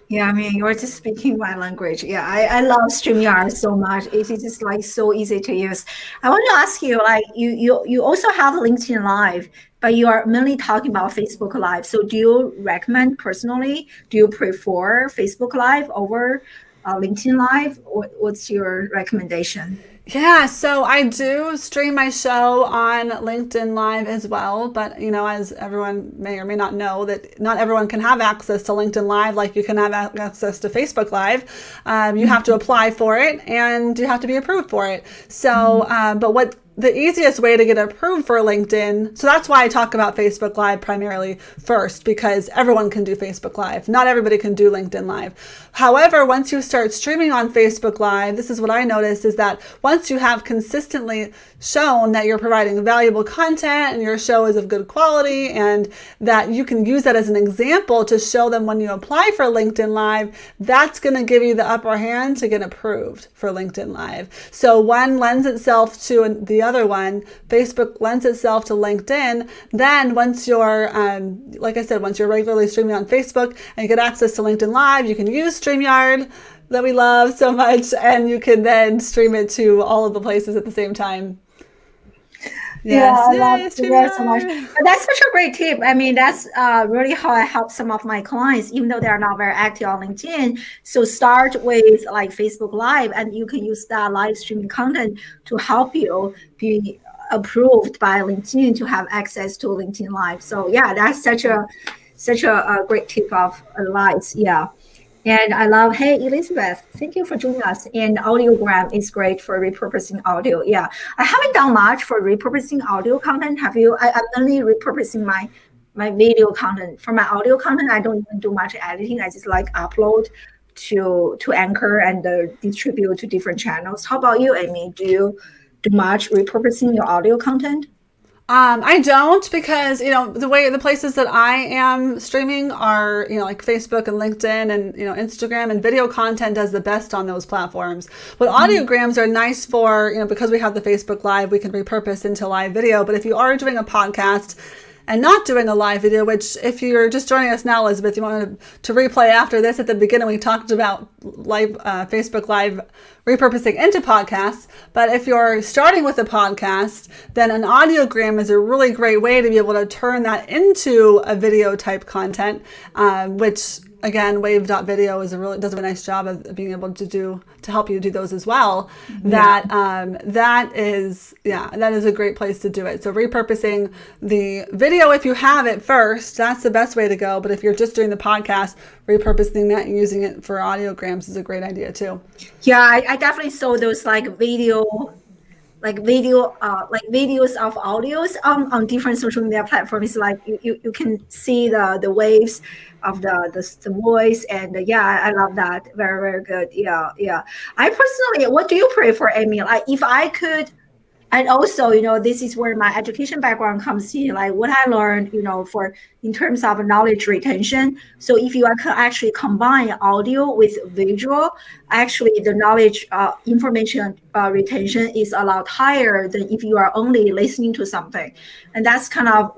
Yeah, I mean, you're just speaking my language. Yeah, I love StreamYard so much. It is just like so easy to use. I want to ask you, like, you also have LinkedIn Live, but you are mainly talking about Facebook Live. So do you recommend personally, do you prefer Facebook Live over LinkedIn Live? What's your recommendation? Yeah, so I do stream my show on LinkedIn Live as well, but as everyone may or may not know, that not everyone can have access to LinkedIn Live like you can have access to Facebook Live. You have to apply for it and you have to be approved for it. So, but the easiest way to get approved for LinkedIn, so that's why I talk about Facebook Live primarily first, because everyone can do Facebook Live. Not everybody can do LinkedIn Live. However, once you start streaming on Facebook Live, this is what I noticed, is that once you have consistently shown that you're providing valuable content and your show is of good quality, and that you can use that as an example to show them when you apply for LinkedIn Live, that's going to give you the upper hand to get approved for LinkedIn Live. So one lends itself to the other one. Facebook lends itself to LinkedIn. Then once you're, like I said, once you're regularly streaming on Facebook and you get access to LinkedIn Live, you can use StreamYard that we love so much, and you can then stream it to all of the places at the same time. Yes, I love it so much. But that's such a great tip. I mean, that's really how I help some of my clients, even though they are not very active on LinkedIn. So start with like Facebook Live, and you can use that live streaming content to help you be approved by LinkedIn to have access to LinkedIn Live. So yeah, that's such a great tip of advice. Yeah. And I love, hey, Elizabeth, thank you for joining us. And audiogram is great for repurposing audio. Yeah, I haven't done much for repurposing audio content. Have you? I'm only repurposing my video content. For my audio content, I don't even do much editing. I just like upload to Anchor and distribute to different channels. How about you, Amy? Do you do much repurposing your audio content? I don't, because, the places that I am streaming are, like Facebook and LinkedIn and, Instagram, and video content does the best on those platforms. But audiograms are nice for, because we have the Facebook Live, we can repurpose into live video. But if you are doing a podcast, and not doing a live video, which if you're just joining us now, Elizabeth, you want to replay after this. At the beginning, we talked about live Facebook Live repurposing into podcasts. But if you're starting with a podcast, then an audiogram is a really great way to be able to turn that into a video type content, which again, wave.video does a really nice job of being able to help you do those as well. Yeah. That is a great place to do it. So repurposing the video, if you have it first, that's the best way to go. But if you're just doing the podcast, repurposing that and using it for audiograms is a great idea too. Yeah, I definitely saw those videos of audios on different social media platforms. Like you can see the waves of the voice, and I love that. Very, very good. Yeah. I personally, what do you prefer, Amy? Like if I could. And also, this is where my education background comes in, like what I learned, in terms of knowledge retention. So if you can actually combine audio with visual, actually the knowledge information retention is a lot higher than if you are only listening to something. And that's kind of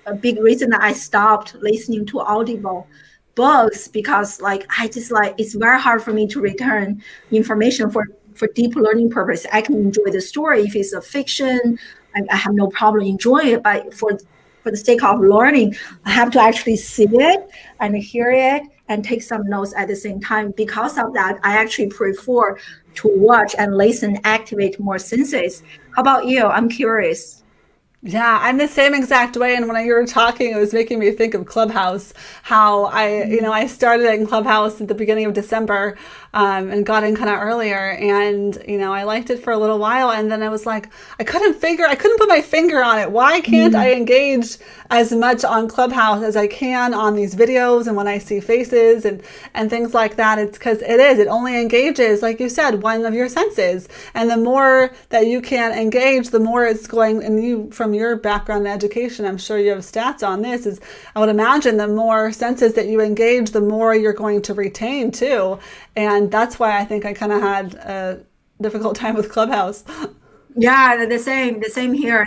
a big reason that I stopped listening to audible books, because it's very hard for me to return information for deep learning purpose. I can enjoy the story. If it's a fiction, I have no problem enjoying it. But for the sake of learning, I have to actually see it and hear it and take some notes at the same time. Because of that, I actually prefer to watch and listen, activate more senses. How about you? I'm curious. Yeah, I'm the same exact way. And when you were talking, it was making me think of Clubhouse, how I started in Clubhouse at the beginning of December and got in kind of earlier. And, I liked it for a little while. And then I was like, I couldn't put my finger on it. Why can't I engage as much on Clubhouse as I can on these videos and when I see faces and things like that? It's because it only engages, like you said, one of your senses. And the more that you can engage, the more it's going, and from your background in education, I'm sure you have stats on this, is I would imagine the more senses that you engage, the more you're going to retain too. And that's why I think I kind of had a difficult time with Clubhouse. Yeah, the same here.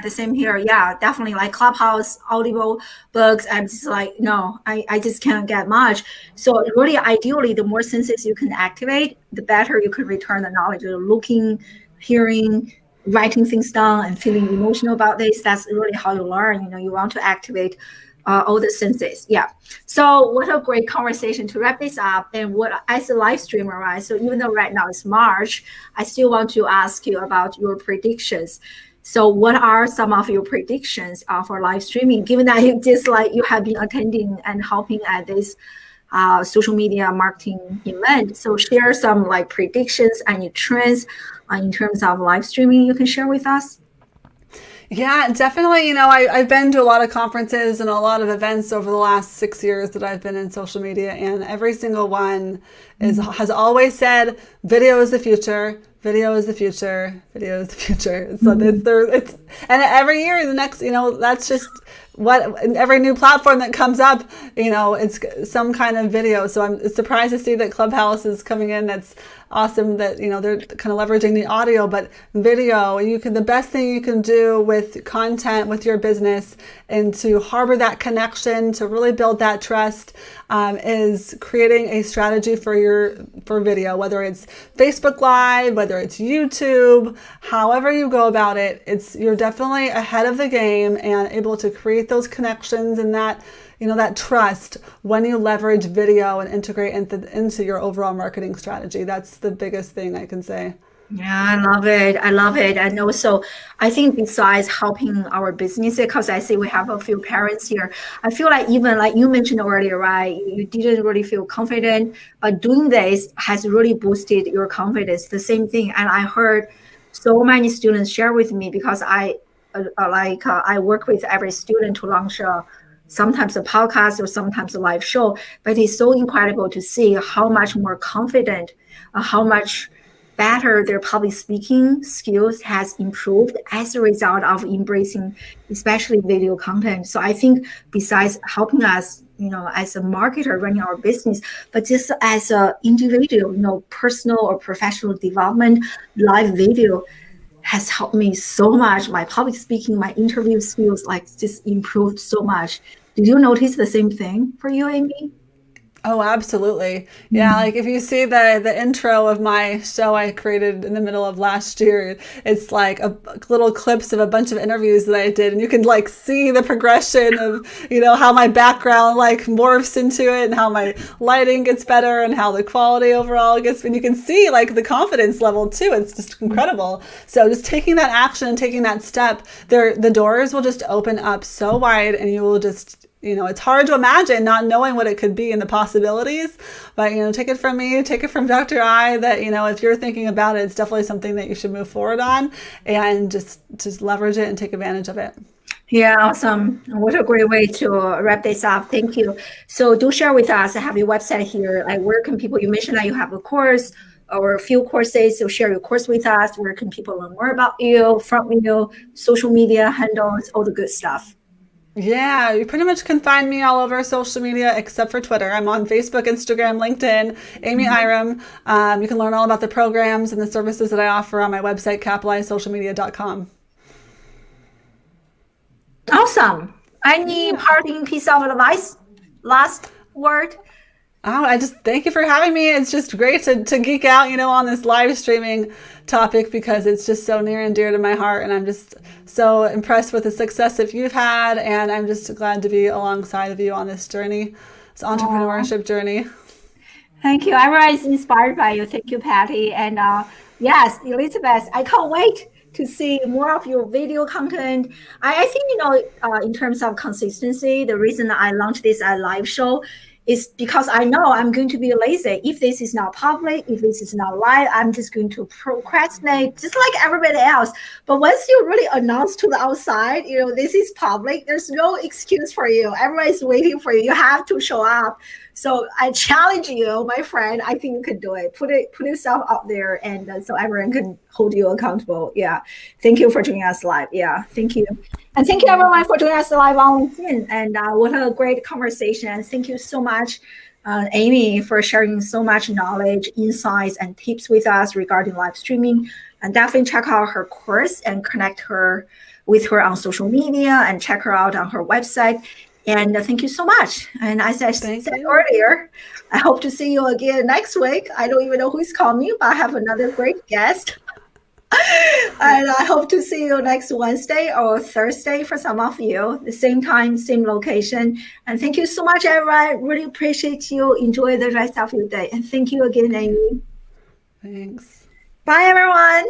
Yeah, definitely. Like Clubhouse, Audible books, I'm just like, no, I just can't get much. So really, ideally, the more senses you can activate, the better you can return the knowledge. Looking, hearing, writing things down, and feeling emotional about this. That's really how you learn. You want to activate all the senses. Yeah. So what a great conversation to wrap this up. And as a live streamer, right? So even though right now it's March, I still want to ask you about your predictions. So what are some of your predictions for live streaming, given that you have been attending and helping at this social media marketing event? So share some predictions and trends in terms of live streaming you can share with us. Yeah, definitely. I've been to a lot of conferences and a lot of events over the last 6 years that I've been in social media, and every single one has always said, video is the future. Video is the future. Video is the future. So and every year, the next, that's just what every new platform that comes up, it's some kind of video. So I'm surprised to see that Clubhouse is coming in. That's awesome that, they're kind of leveraging the audio, but video, the best thing you can do with content, with your business, and to harbor that connection, to really build that trust, is creating a strategy for video, whether it's Facebook Live, whether it's YouTube, however you go about it, you're definitely ahead of the game and able to create those connections and that trust when you leverage video and integrate into your overall marketing strategy. That's the biggest thing I can say. Yeah, I love it. And also, I think besides helping our business, because I see we have a few parents here, I feel like even like you mentioned earlier, right? You didn't really feel confident, but doing this has really boosted your confidence. The same thing. And I heard so many students share with me, because I work with every student to launch sometimes a podcast or sometimes a live show, but it's so incredible to see how much more confident, how much better their public speaking skills has improved as a result of embracing especially video content. So I think besides helping us, as a marketer running our business, but just as an individual, personal or professional development, live video has helped me so much. My public speaking, my interview skills like just improved so much. Did you notice the same thing for you, Amy? Oh, absolutely. Yeah, Mm. like if you see the intro of my show I created in the middle of last year, it's like a little clips of a bunch of interviews that I did, and you can like see the progression of, how my background like morphs into it and how my lighting gets better and how the quality overall gets, and you can see like the confidence level too. It's just incredible. So just taking that action and taking that step, the doors will just open up so wide, and you will just, it's hard to imagine not knowing what it could be and the possibilities. But, take it from me, take it from Dr. I, that, if you're thinking about it, it's definitely something that you should move forward on and just leverage it and take advantage of it. Yeah, awesome. What a great way to wrap this up. Thank you. So do share with us. I have your website here. Like, where can people, you mentioned that you have a course or a few courses. So share your course with us. Where can people learn more about you, from you, social media handles, all the good stuff? Yeah, you pretty much can find me all over social media except for Twitter. I'm on Facebook, Instagram, LinkedIn, Amy Airom. You can learn all about the programs and the services that I offer on my website, capitalizesocialmedia.com. Awesome. Any Yeah. parting piece of advice? Last word? Oh, I just thank you for having me. It's just great to geek out, on this live streaming topic because it's just so near and dear to my heart. And I'm just so impressed with the success that you've had. And I'm just glad to be alongside of you on this journey, this Aw. entrepreneurship journey. Thank you. Everyone is inspired by you. Thank you, Patty. And yes, Elizabeth, I can't wait to see more of your video content. I think, in terms of consistency, the reason I launched this live show is because I know I'm going to be lazy. If this is not public, if this is not live, I'm just going to procrastinate just like everybody else. But once you really announce to the outside, this is public, there's no excuse for you. Everyone is waiting for you. You have to show up. So I challenge you, my friend. I think you can do it. Put yourself out there, and so everyone can hold you accountable. Yeah. Thank you for joining us live. Yeah. Thank you, and thank you everyone for joining us live on LinkedIn. And what a great conversation. Thank you so much, Amy, for sharing so much knowledge, insights, and tips with us regarding live streaming. And definitely check out her course and connect her with her on social media and check her out on her website. And thank you so much. And as I said Thank you. earlier, I hope to see you again next week. I don't even know who's calling me, but I have another great guest. And I hope to see you next Wednesday or Thursday for some of you, the same time, same location. And thank you so much, everyone. Really appreciate you. Enjoy the rest of your day. And thank you again, Amy. Thanks. Bye, everyone.